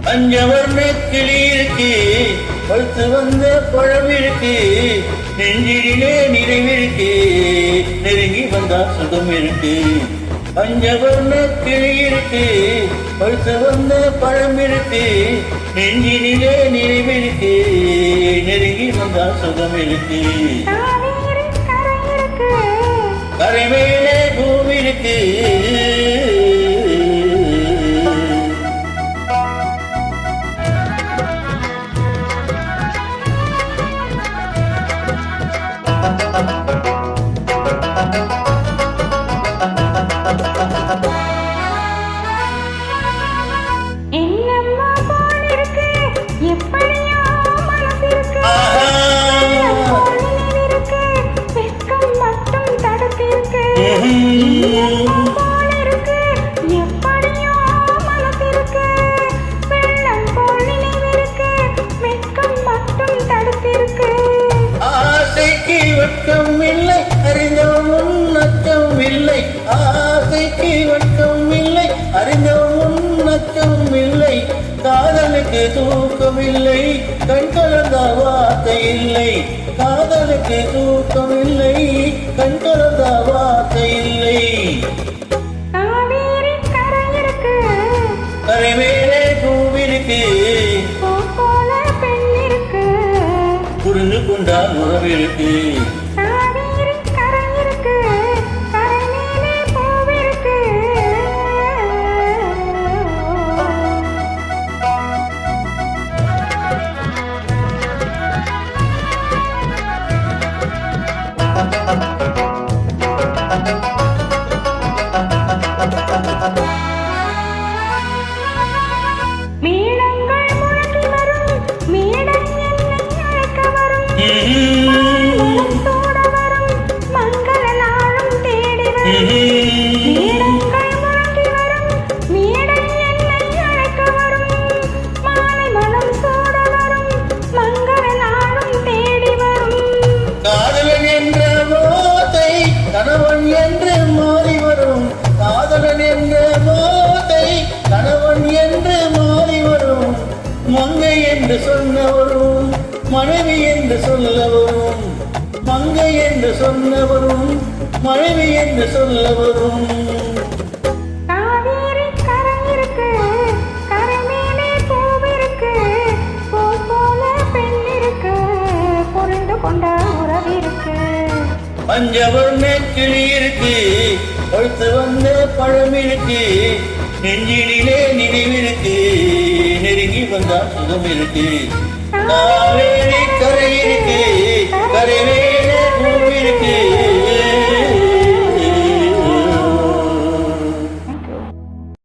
பஞ்சவர்ண கிளி இருக்கு, பழுத்து வந்த பழம் இருக்கு, நெஞ்சிலே நிறைவிருக்கு, நெருங்கி வந்தா சுகம் இருக்கு. பஞ்சவர்ண கிளி இருக்கு, பழுத்து வந்த பழம் இருக்கு, நெஞ்சிலே நிறைவிருக்கு, நெருங்கி வந்தா சுகம் இருக்கு. கரை மேலே பூமி இருக்கு, வெட்கம் இல்லை அறிந்தவன் நச்சம் இல்லை, ஆசைக்கு வெட்கம் இல்லை அறிந்தவன் நச்சம் இல்லை, காதலுக்கு தூக்கம் இல்லை கண் கலந்த வார்த்தை இல்லை, காதலுக்கு தூக்கம் இல்லை கண் கலந்த வார்த்தை இல்லை. கரை மேலே பூவிருக்கு, புரிந்து கொண்டால் உறவிருக்கு. காதலன் என்ற போதை கணவன் என்று மாறி வரும், காதலன் என்ற போதை கணவன் என்று மாறி வரும், மங்கை என்று சொன்னவரும் மனைவி என்று சொல்லவரும், மங்கை என்று சொன்னவரும் மனைவி என்று சொல்லவரும். பஞ்சவர்ண கிளி இருக்கு, பழுத்து வந்த பழம் இருக்கு, நெஞ்சிலே நினைவிருக்கு, நெருங்கி வந்தா சுகம் இருக்கு. காவேரி கரை இருக்கு, கரை மேலே பூ இருக்கு.